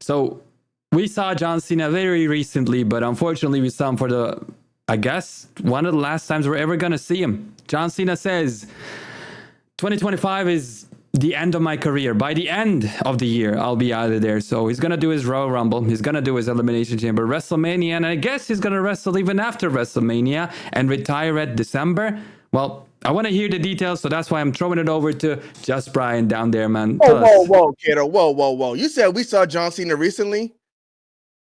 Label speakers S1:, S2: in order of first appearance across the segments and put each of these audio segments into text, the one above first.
S1: So we saw John Cena very recently, but unfortunately we saw him for I guess, one of the last times we're ever going to see him. John Cena says, 2025 is the end of my career. By the end of the year, I'll be out of there. So he's going to do his Royal Rumble. He's going to do his Elimination Chamber, WrestleMania, and I guess he's going to wrestle even after WrestleMania and retire at December. Well, I want to hear the details, so that's why I'm throwing it over to Just Brian down there, man.
S2: Whoa, kiddo. Whoa. You said we saw John Cena recently?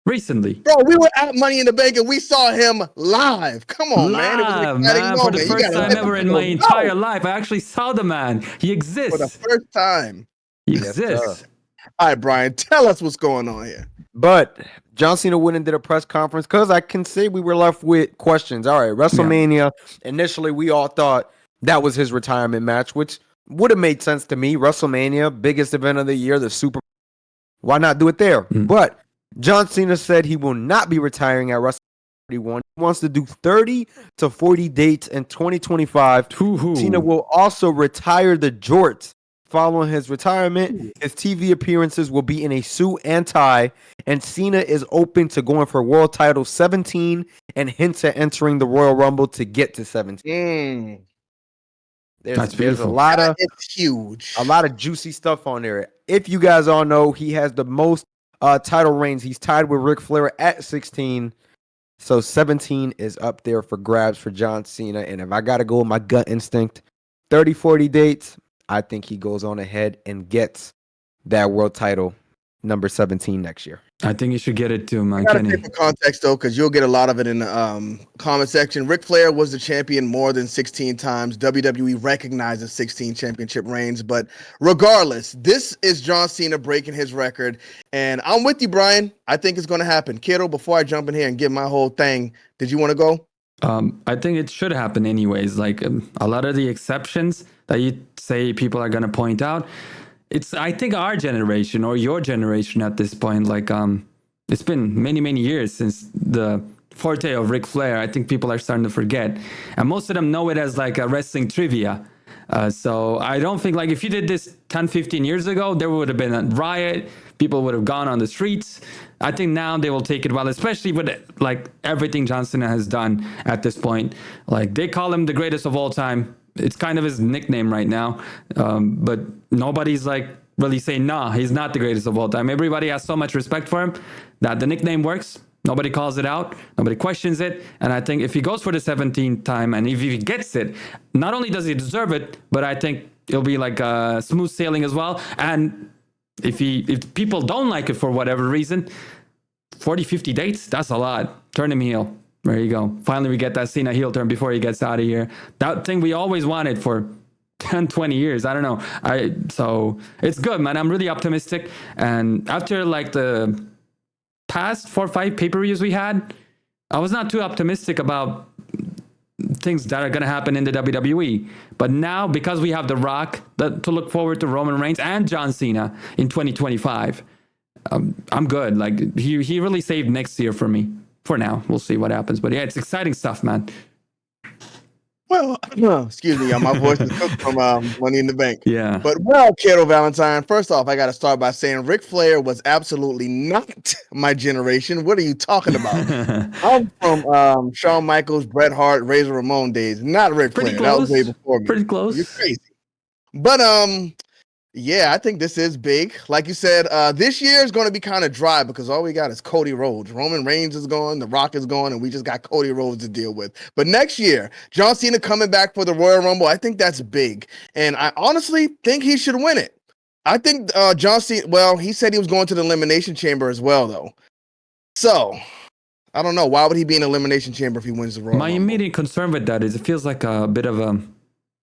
S1: Recently.
S2: Bro, we were at Money in the Bank and we saw him live. Come on, man. It was an exciting
S1: man.
S2: moment.
S1: For the first time ever in my entire life, I actually saw the man. He exists.
S2: For the first time.
S1: He exists.
S2: All right, Brian, tell us what's going on here.
S3: But John Cena went and did a press conference because I can say we were left with questions. All right, WrestleMania, initially we all thought that was his retirement match, which would have made sense to me. WrestleMania, biggest event of the year, the Super Bowl. Why not do it there? But John Cena said he will not be retiring at WrestleMania 31. He wants to do 30 to 40 dates in 2025. Cena will also retire the jorts. Following his retirement, his TV appearances will be in a suit and tie, and Cena is open to going for world title 17 and hints at entering the Royal Rumble to get to 17. There's a lot of
S2: huge,
S3: a lot of juicy stuff on there. If you guys all know, he has the most title reigns. He's tied with Ric Flair at 16. So 17 is up there for grabs for John Cena. And if I got to go with my gut instinct, 30, 40 dates, I think he goes on ahead and gets that world title number 17 next year.
S1: I think you should get it too, man.
S2: I gotta take the context though, because you'll get a lot of it in the comment section. Ric Flair was the champion more than 16 times. WWE recognizes 16 championship reigns, but regardless, this is John Cena breaking his record, and I'm with you, Brian. I think it's going to happen. Kiddo, before I jump in here and give my whole thing, did you want to go?
S1: I think it should happen anyways. Like a lot of the exceptions that you say people are going to point out, it's, I think, our generation or your generation at this point, like it's been many years since the forte of Ric Flair. I think people are starting to forget, and most of them know it as like a wrestling trivia. So I don't think, like, if you did this 10-15 years ago, there would have been a riot. People would have gone on the streets. I think now they will take it well, especially with like everything John Cena has done at this point. Like, they call him the greatest of all time. It's kind of his nickname right now. But nobody's like really saying, nah, he's not the greatest of all time. Everybody has so much respect for him that the nickname works. Nobody calls it out. Nobody questions it. And I think if he goes for the 17th time and if he gets it, not only does he deserve it, but I think it'll be like smooth sailing as well. And if people don't like it for whatever reason, 40, 50 dates, that's a lot. Turn him heel. There you go. Finally, we get that Cena heel turn before he gets out of here. That thing we always wanted for 10, 20 years. I don't know. So it's good, man. I'm really optimistic. And after like the past 4 or 5 pay-per-views we had, I was not too optimistic about things that are going to happen in the WWE. But now, because we have The Rock to look forward to, Roman Reigns and John Cena in 2025, I'm good. Like, he really saved next year for me. For now, we'll see what happens. But yeah, it's exciting stuff, man.
S2: Well, excuse me, y'all. My voice is cooked from Money in the Bank.
S1: Yeah.
S2: But well, Kiddo Valentine, first off, I got to start by saying Ric Flair was absolutely not my generation. What are you talking about? I'm from Shawn Michaels, Bret Hart, Razor Ramon days, not Ric Flair. That was way before me.
S1: Pretty close.
S2: You're crazy. But yeah, I think this is big. Like you said, this year is going to be kind of dry because all we got is Cody Rhodes. Roman Reigns is gone, The Rock is gone, and we just got Cody Rhodes to deal with. But next year, John Cena coming back for the Royal Rumble, I think that's big. And I honestly think he should win it. I think John Cena, well, he said he was going to the Elimination Chamber as well, though. So, I don't know. Why would he be in the Elimination Chamber if he wins the Royal Rumble?
S1: My immediate concern with that is it feels like a bit of a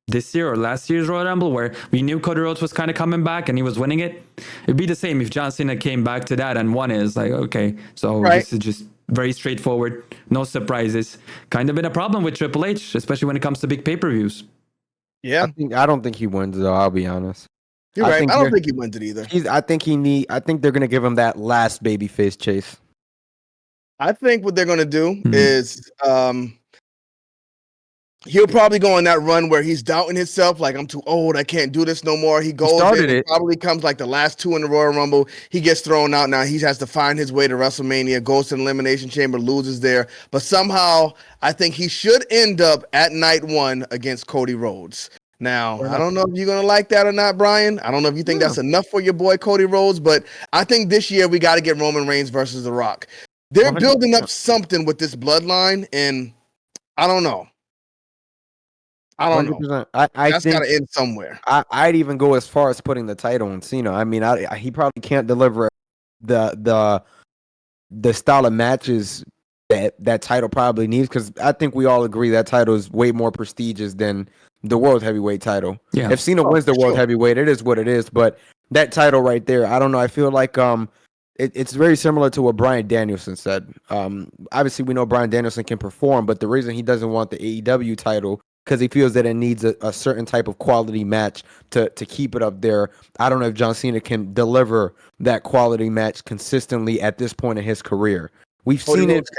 S1: this year or last year's Royal Rumble where we knew Cody Rhodes was kind of coming back and he was winning it. It'd be the same if John Cena came back to that and won it. It's like, okay, so This is just very straightforward, no surprises. Kind of been a problem with Triple H, especially when it comes to big pay-per-views.
S2: Yeah.
S3: I don't think he wins, though, I'll be honest.
S2: You're right. I don't think he wins it either.
S3: I think they're going to give him that last babyface chase.
S2: I think what they're going to do is he'll probably go on that run where he's doubting himself, like I'm too old, I can't do this no more. He goes in, it probably comes like the last two in the Royal Rumble. He gets thrown out. Now he has to find his way to WrestleMania, goes to the Elimination Chamber, loses there. But somehow, I think he should end up at night one against Cody Rhodes. Now, I don't know if you're going to like that or not, Brian. I don't know if you think that's enough for your boy Cody Rhodes, but I think this year we got to get Roman Reigns versus The Rock. They're 100%. Building up something with this bloodline, and I don't know. I don't 100%. Know. I that's got to end somewhere.
S3: I'd even go as far as putting the title on Cena. I mean, he probably can't deliver the style of matches that title probably needs, because I think we all agree that title is way more prestigious than the World Heavyweight title. Yeah. If Cena wins the World Heavyweight, it is what it is. But that title right there, I don't know. I feel like it's very similar to what Bryan Danielson said. Obviously, we know Bryan Danielson can perform, but the reason he doesn't want the AEW title, because he feels that it needs a certain type of quality match to keep it up there. I don't know if John Cena can deliver that quality match consistently at this point in his career. We've seen it.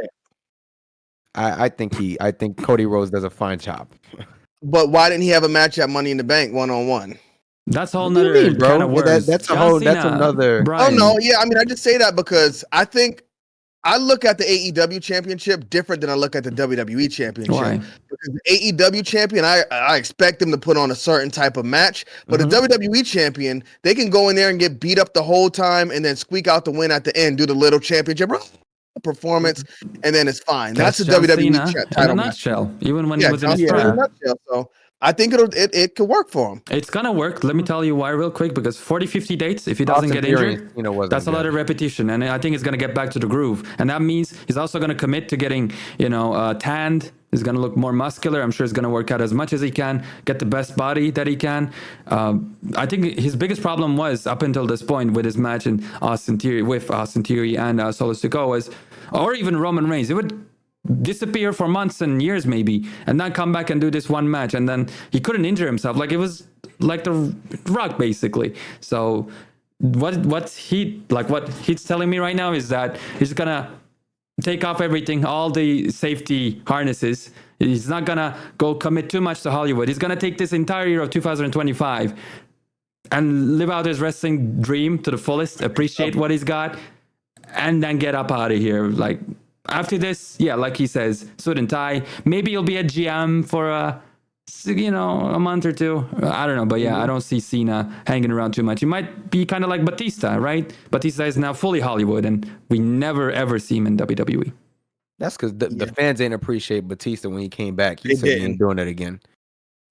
S3: I think Cody Rhodes does a fine job.
S2: But why didn't he have a match at Money in the Bank 1-on-1?
S1: That's a whole nother kind of words.
S3: That's another.
S2: Brian. Oh no, yeah. I mean, I just say that because I think I look at the AEW championship different than I look at the WWE championship.
S1: Why?
S2: Because the AEW champion, I expect them to put on a certain type of match, but the WWE champion, they can go in there and get beat up the whole time and then squeak out the win at the end, do the little championship performance, and then it's fine. That's the WWE title
S1: in a nutshell. Even when he was in his prime.
S2: So I think it could work for him.
S1: It's gonna work. Let me tell you why real quick, because 40-50 dates, if he doesn't get injured, that's a lot of repetition, and I think it's gonna get back to the groove, and that means he's also gonna commit to getting tanned. He's gonna look more muscular. I'm sure he's gonna work out as much as he can, get the best body that he can. I think his biggest problem was up until this point with his match in Austin Theory and Solo Sikoa or even Roman Reigns. It would disappear for months and years maybe, and not come back and do this one match, and then he couldn't injure himself. Like, it was like the Rock basically. So what he's telling me right now is that he's gonna take off everything, all the safety harnesses. He's not gonna go commit too much to Hollywood. He's gonna take this entire year of 2025 and live out his wrestling dream to the fullest, appreciate what he's got, and then get up out of here. Like, after this, yeah, like he says, suit and tie. Maybe he'll be a GM for a month or two. I don't know, but yeah, I don't see Cena hanging around too much. He might be kind of like Batista, right? Batista is now fully Hollywood, and we never ever see him in WWE.
S3: That's because the fans ain't appreciate Batista when he came back. He said he ain't doing it again.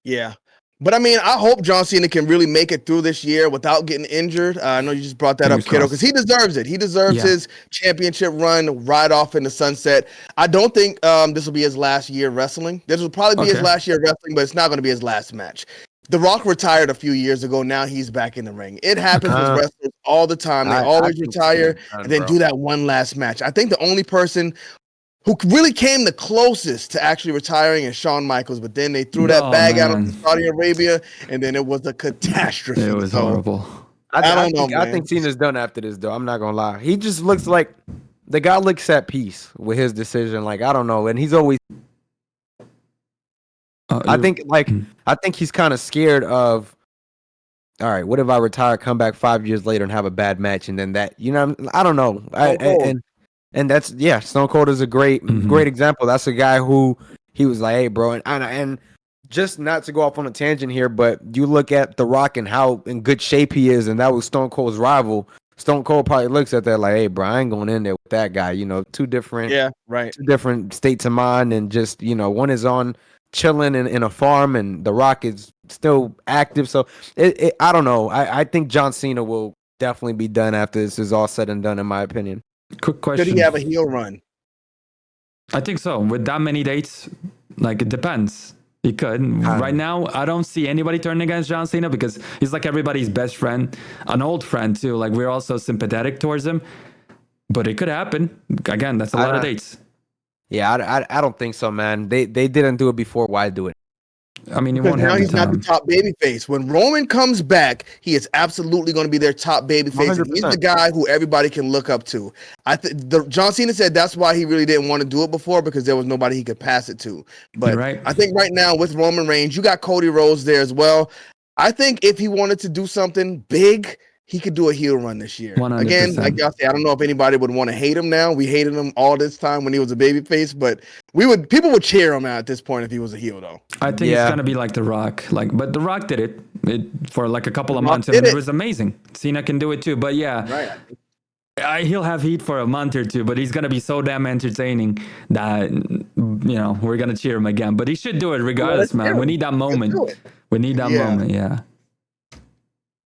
S2: Yeah. But I mean, I hope John Cena can really make it through this year without getting injured. I know you just brought that up, Kiddo, because he deserves it. He deserves his championship run right off in the sunset. I don't think this will be his last year wrestling. This will probably be his last year wrestling, but it's not going to be his last match. The Rock retired a few years ago. Now he's back in the ring. It happens with wrestlers all the time. They always retire and then do that one last match. I think the only person who really came the closest to actually retiring is Shawn Michaels, but then they threw that bag out of Saudi Arabia, and then it was a catastrophe.
S1: It was horrible.
S3: I think Cena's done after this, though. I'm not gonna lie. He just looks like the guy looks at peace with his decision. Like, I don't know, and he's always. I think he's kind of scared of. All right, what if I retire, come back 5 years later, and have a bad match, and then that, I don't know. And that's Stone Cold is a great example. That's a guy who he was like, hey, bro, and just not to go off on a tangent here, but you look at The Rock and how in good shape he is, and that was Stone Cold's rival. Stone Cold probably looks at that like, hey, bro, I ain't going in there with that guy. Two different states of mind, and just one is on chilling in a farm, and The Rock is still active. So I don't know. I think John Cena will definitely be done after this is all said and done, in my opinion.
S1: Quick question.
S2: Could he have a heel run?
S1: I think so. With that many dates, like, it depends. He could. Right now, I don't see anybody turning against John Cena because he's like everybody's best friend, an old friend too. Like, we're also sympathetic towards him. But it could happen. Again, that's a lot of dates.
S3: Yeah, I don't think so, man. They didn't do it before. Why do it?
S1: I mean, he
S2: Because
S1: won't
S2: now
S1: have the
S2: he's not the
S1: time.
S2: top baby face. When Roman comes back, he is absolutely going to be their top baby face. And he's the
S3: 100%.
S2: guy who everybody can look up to. John Cena said that's why he really didn't want to do it before, because there was nobody he could pass it to. But
S1: Right.
S2: I think right now with Roman Reigns, you got Cody Rhodes there as well. I think if he wanted to do something big, he could do a heel run this year. Again, like
S1: 100%.
S2: y'all say, I don't know if anybody would want to hate him now. We hated him all this time when he was a babyface, but people would cheer him out at this point if he was a heel, though.
S1: I think it's
S3: Yeah.
S1: gonna be like The Rock. But The Rock did it for like a couple of
S2: Rock
S1: months, and
S2: did
S1: it
S2: it.
S1: was amazing. Cena can do it too. But yeah,
S2: Right.
S1: he'll have heat for a month or two, but he's gonna be so damn entertaining that we're gonna cheer him again. But he should do it regardless,
S2: let's cheer
S1: man. We
S2: him.
S1: need that
S2: Let's
S1: moment.
S2: do it.
S1: We need that
S2: Yeah.
S1: moment. Yeah.